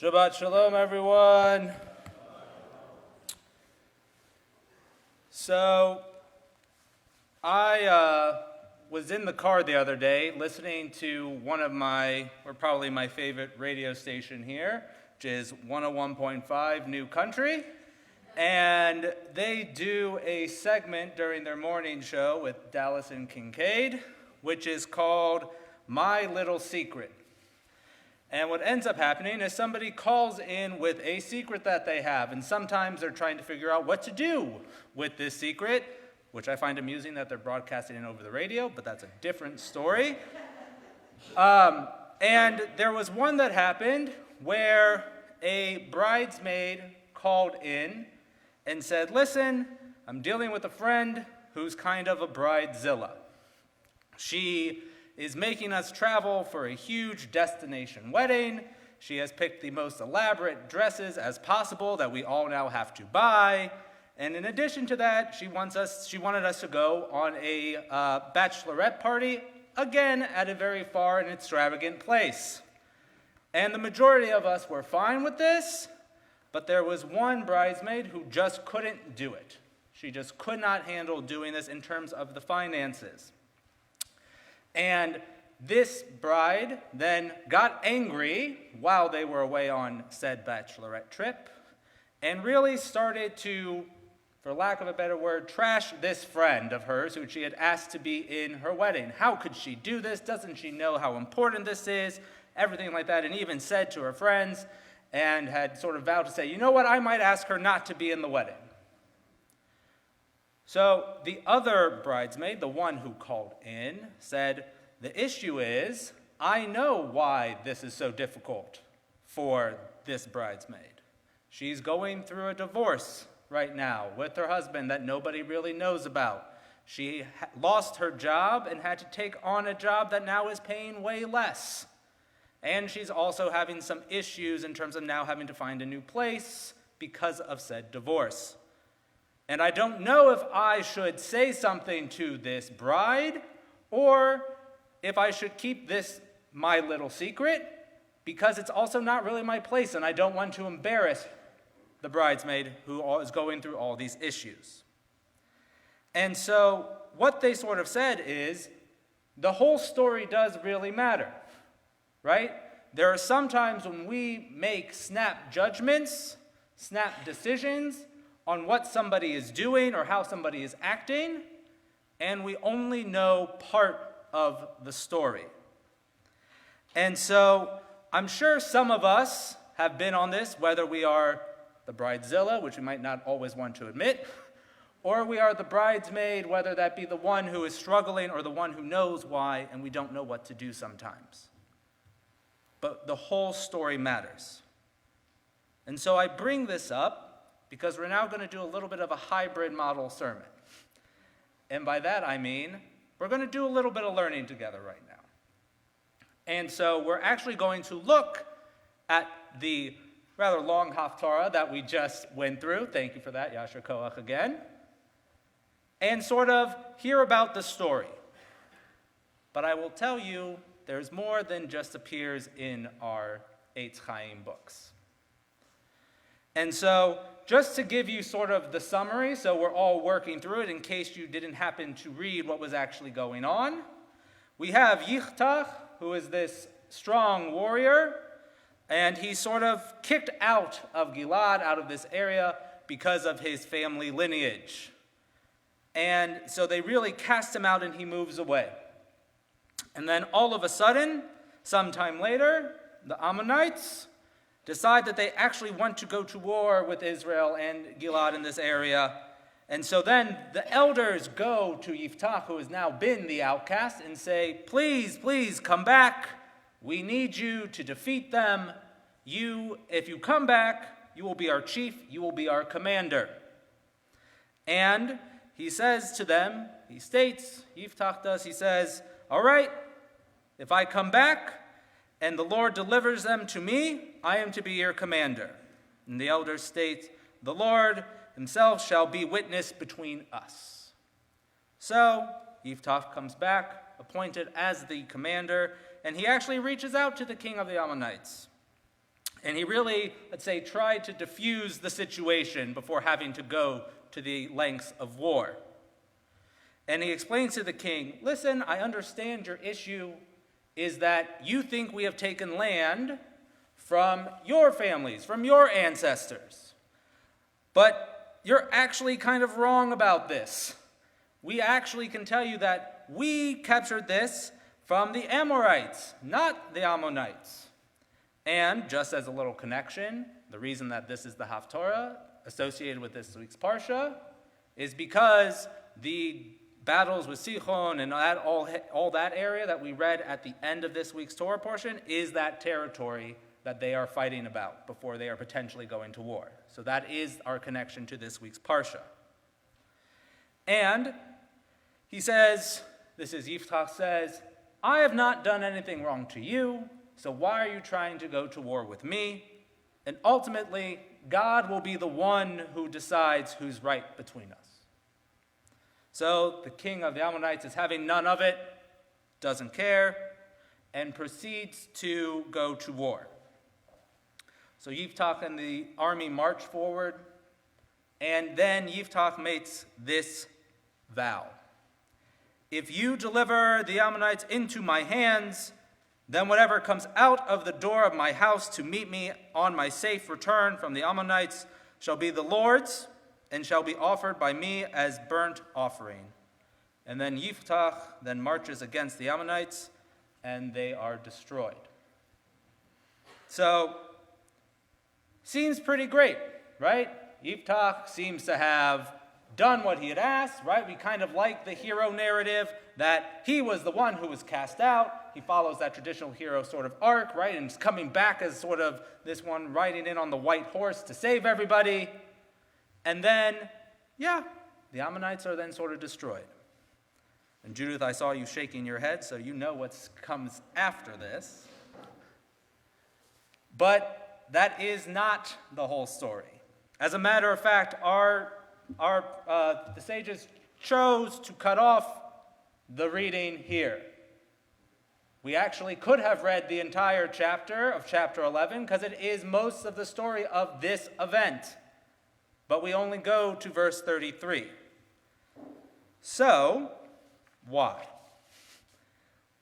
Shabbat Shalom, everyone. So, I was in the car the other day listening to one of probably my favorite radio station here, which is 101.5 New Country. And they do a segment during their morning show with Dallas and Kincaid, which is called My Little Secret. And what ends up happening is somebody calls in with a secret that they have, and sometimes they're trying to figure out what to do with this secret, which I find amusing that they're broadcasting it over the radio, but that's a different story. And there was one that happened where a bridesmaid called in and said, listen, I'm dealing with a friend who's kind of a bridezilla. She is making us travel for a huge destination wedding. She has picked the most elaborate dresses as possible that we all now have to buy. And in addition to that, she wanted us to go on a bachelorette party, again, at a very far and extravagant place. And the majority of us were fine with this, but there was one bridesmaid who just couldn't do it. She just could not handle doing this in terms of the finances. And this bride then got angry while they were away on said bachelorette trip and really started to, for lack of a better word, trash this friend of hers who she had asked to be in her wedding. How could she do this? Doesn't she know how important this is? Everything like that, and even said to her friends and had sort of vowed to say, you know what, I might ask her not to be in the wedding. So the other bridesmaid, the one who called in, said, the issue is, I know why this is so difficult for this bridesmaid. She's going through a divorce right now with her husband that nobody really knows about. She lost her job and had to take on a job that now is paying way less. And she's also having some issues in terms of now having to find a new place because of said divorce. And I don't know if I should say something to this bride or if I should keep this my little secret, because it's also not really my place and I don't want to embarrass the bridesmaid who is going through all these issues. And so what they sort of said is, the whole story does really matter, right? There are some times when we make snap judgments, snap decisions on what somebody is doing or how somebody is acting, and we only know part of the story. And so I'm sure some of us have been on this, whether we are the bridezilla, which we might not always want to admit, or we are the bridesmaid, whether that be the one who is struggling or the one who knows why and we don't know what to do sometimes. But the whole story matters. And so I bring this up because we're now going to do a little bit of a hybrid model sermon. And by that I mean, we're going to do a little bit of learning together right now. And so we're actually going to look at the rather long haftarah that we just went through. Thank you for that, Yasher Koach again. And sort of hear about the story. But I will tell you, there's more than just appears in our Eitz Chaim books. And so, just to give you sort of the summary, so we're all working through it in case you didn't happen to read what was actually going on, we have Yiftach, who is this strong warrior, and he's sort of kicked out of Gilad, out of this area, because of his family lineage. And so they really cast him out and he moves away. And then all of a sudden, sometime later, the Ammonites decide that they actually want to go to war with Israel and Gilad in this area. And so then the elders go to Yiftach, who has now been the outcast, and say, please, please come back. We need you to defeat them. If you come back, you will be our chief, you will be our commander. And he says to them, he states, Yiftach does, he says, all right, if I come back and the Lord delivers them to me, I am to be your commander. And the elders state, the Lord himself shall be witness between us. So Yiftach comes back, appointed as the commander, and he actually reaches out to the king of the Ammonites. And he really, let's say, tried to diffuse the situation before having to go to the lengths of war. And he explains to the king, listen, I understand your issue is that you think we have taken land from your families, from your ancestors. But you're actually kind of wrong about this. We actually can tell you that we captured this from the Amorites, not the Ammonites. And just as a little connection, the reason that this is the Haftorah associated with this week's Parsha is because the battles with Sichon and all that area that we read at the end of this week's Torah portion is that territory that they are fighting about before they are potentially going to war. So that is our connection to this week's Parsha. And he says, Yiftach says, I have not done anything wrong to you, so why are you trying to go to war with me? And ultimately, God will be the one who decides who's right between us. So the king of the Ammonites is having none of it, doesn't care, and proceeds to go to war. So Yiftach and the army march forward, and then Yiftach makes this vow. If you deliver the Ammonites into my hands, then whatever comes out of the door of my house to meet me on my safe return from the Ammonites shall be the Lord's, and shall be offered by me as burnt offering. And then Yiftach then marches against the Ammonites, and they are destroyed. So, seems pretty great, right? Yiftach seems to have done what he had asked, right? We kind of like the hero narrative that he was the one who was cast out. He follows that traditional hero sort of arc, right? And is coming back as sort of this one riding in on the white horse to save everybody. And then, the Ammonites are then sort of destroyed. And Judith, I saw you shaking your head, so you know what comes after this. But that is not the whole story. As a matter of fact, the sages chose to cut off the reading here. We actually could have read the entire chapter of chapter 11 because it is most of the story of this event. But we only go to verse 33. So, why?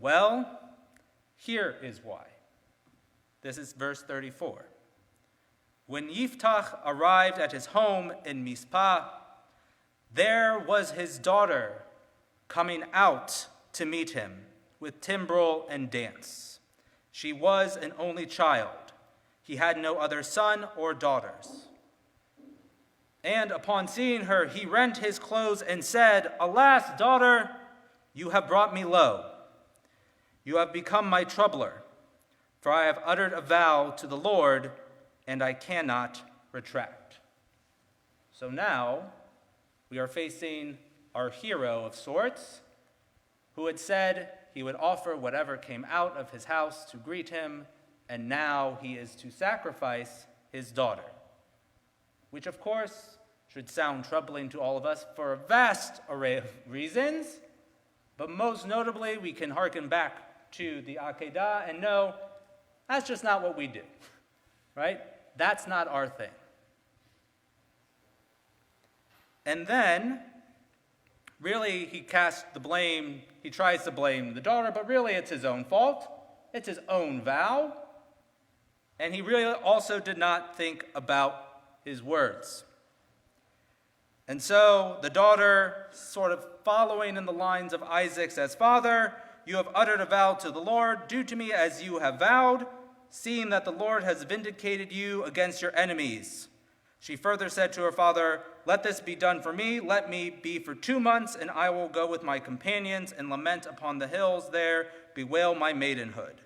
Well, here is why. This is verse 34. When Yiftach arrived at his home in Mizpah, there was his daughter coming out to meet him with timbrel and dance. She was an only child. He had no other son or daughters. And upon seeing her, he rent his clothes and said, Alas, daughter, you have brought me low. You have become my troubler, for I have uttered a vow to the Lord, and I cannot retract. So now we are facing our hero of sorts, who had said he would offer whatever came out of his house to greet him, and now he is to sacrifice his daughter. Which, of course, should sound troubling to all of us for a vast array of reasons, but most notably, we can hearken back to the Akedah and know that's just not what we do, right? That's not our thing. And then, really, he tries to blame the daughter, but really it's his own fault. It's his own vow. And he really also did not think about his words. And so the daughter, sort of following in the lines of Isaac, says, Father, you have uttered a vow to the Lord. Do to me as you have vowed, seeing that the Lord has vindicated you against your enemies. She further said to her father, Let this be done for me. Let me be for 2 months, and I will go with my companions and lament upon the hills there, bewail my maidenhood.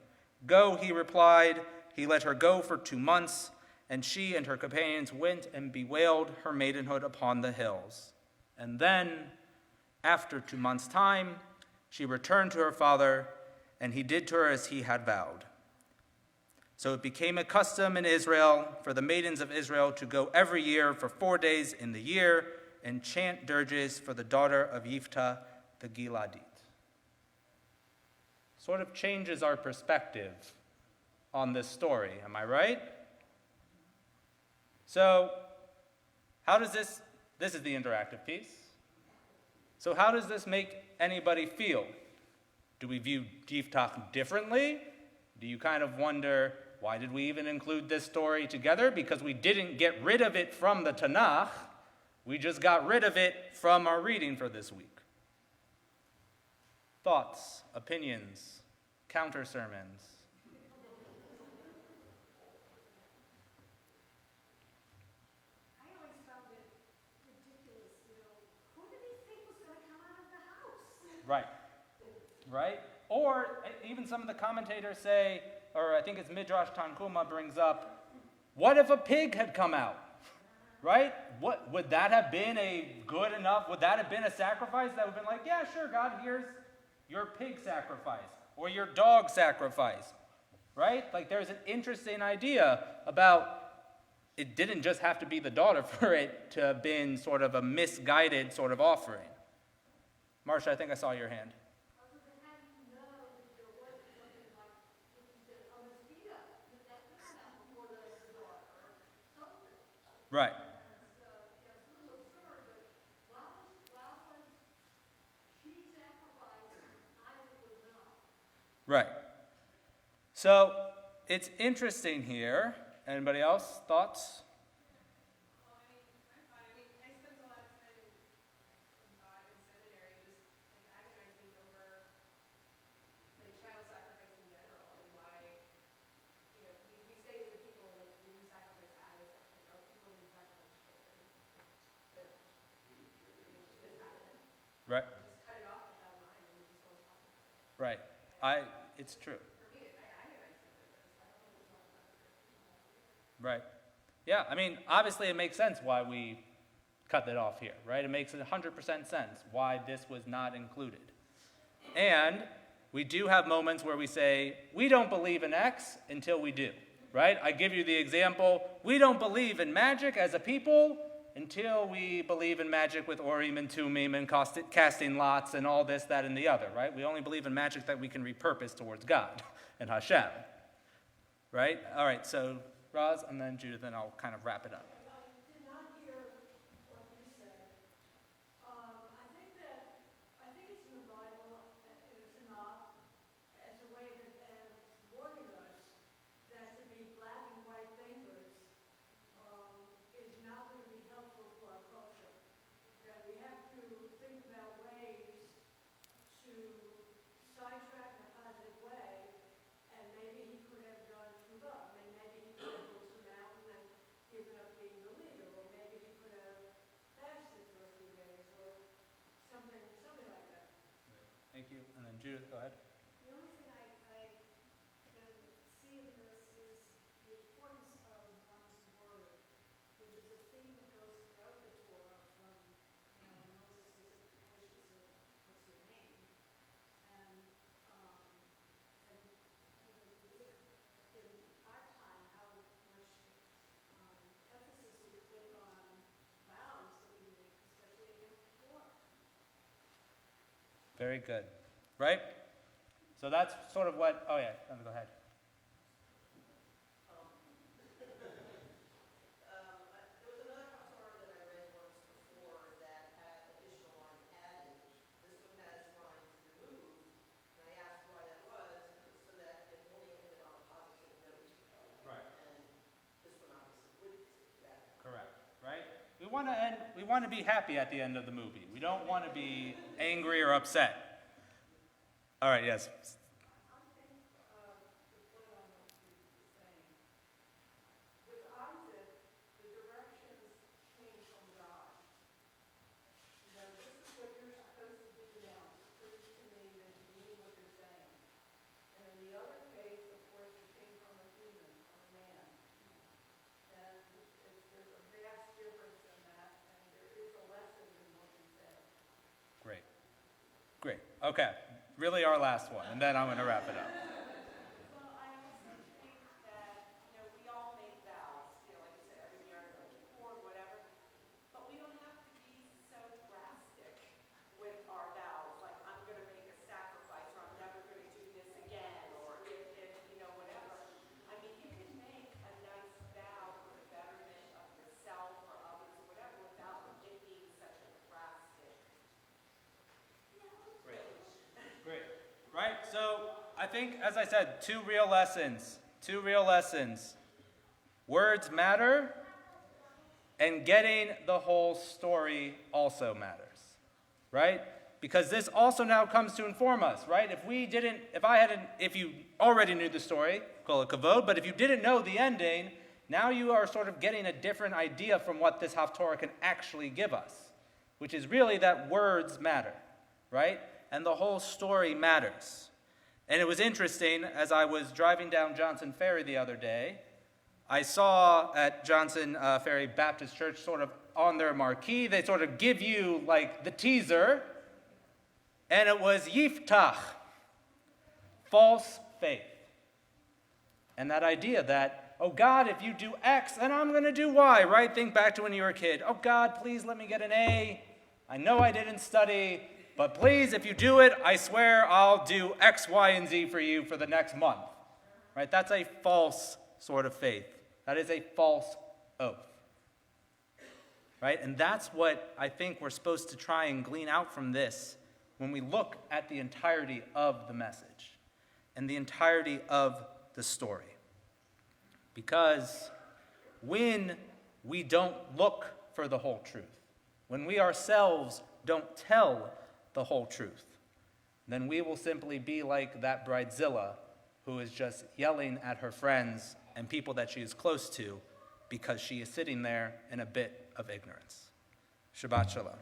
Go, he replied. He let her go for 2 months. And she and her companions went and bewailed her maidenhood upon the hills. And then, after 2 months' time, she returned to her father, and he did to her as he had vowed. So it became a custom in Israel for the maidens of Israel to go every year for 4 days in the year and chant dirges for the daughter of Yiftach the Giladite. Sort of changes our perspective on this story, am I right? So, how does this is the interactive piece. So how does this make anybody feel? Do we view Yiftach differently? Do you kind of wonder, why did we even include this story together? Because we didn't get rid of it from the Tanakh. We just got rid of it from our reading for this week. Thoughts, opinions, counter sermons. I always found it ridiculous, who did he think was going to come out of the house? Right. Right? Or even some of the commentators say, or I think it's Midrash Tanchuma brings up, what if a pig had come out? Right? What would that have been would that have been a sacrifice that would have been like, yeah, sure, God, here's your pig sacrifice or your dog sacrifice. Right? Like there's an interesting idea about it didn't just have to be the daughter for it to have been sort of a misguided sort of offering. Marsha, I think I saw your hand. Right. Right. So it's interesting here. Anybody else? Thoughts? Right. Right. It's true. Right. Yeah, I mean, obviously it makes sense why we cut that off here, right? It makes 100% sense why this was not included. And we do have moments where we say, we don't believe in X until we do, right? I give you the example, we don't believe in magic as a people until we believe in magic with Urim and Tumim and casting lots and all this, that, and the other, right? We only believe in magic that we can repurpose towards God and Hashem, right? All right, so Roz, and then Judith, and I'll kind of wrap it up. Thank you. And then Judith, go ahead. The only thing I can see in this is the importance of one's word, which is a theme that goes throughout the Torah from, Moses' wishes of what's your name, and in our time, how much emphasis we put on vows that we make, especially against war. Very good. Right? So that's sort of what, oh yeah, go ahead. We want to be happy at the end of the movie. We don't want to be angry or upset. All right, yes. Great. Okay. Really our last one, and then I'm going to wrap it up. Well, I also think that, we all make vows, like you said, every year or whatever, but we don't have to be so drastic with our vows, like I'm going to make a sacrifice or I'm never going to do this again, or if whatever. I mean, you can make a nice vow for the betterment of think, as I said, two real lessons. Words matter, and getting the whole story also matters, right? Because this also now comes to inform us, right? If you already knew the story, kol hakavod, but if you didn't know the ending, now you are sort of getting a different idea from what this Haftorah can actually give us, which is really that words matter, right? And the whole story matters. And it was interesting, as I was driving down Johnson Ferry the other day, I saw at Johnson Ferry Baptist Church sort of on their marquee, they sort of give you like the teaser, and it was Yiftach, false faith. And that idea that, oh God, if you do X, then I'm going to do Y, right? Think back to when you were a kid. Oh God, please let me get an A. I know I didn't study, but please, if you do it, I swear I'll do X, Y, and Z for you for the next month. Right? That's a false sort of faith. That is a false oath. Right? And that's what I think we're supposed to try and glean out from this when we look at the entirety of the message and the entirety of the story. Because when we don't look for the whole truth, when we ourselves don't tell the whole truth, then we will simply be like that bridezilla who is just yelling at her friends and people that she is close to because she is sitting there in a bit of ignorance. Shabbat shalom.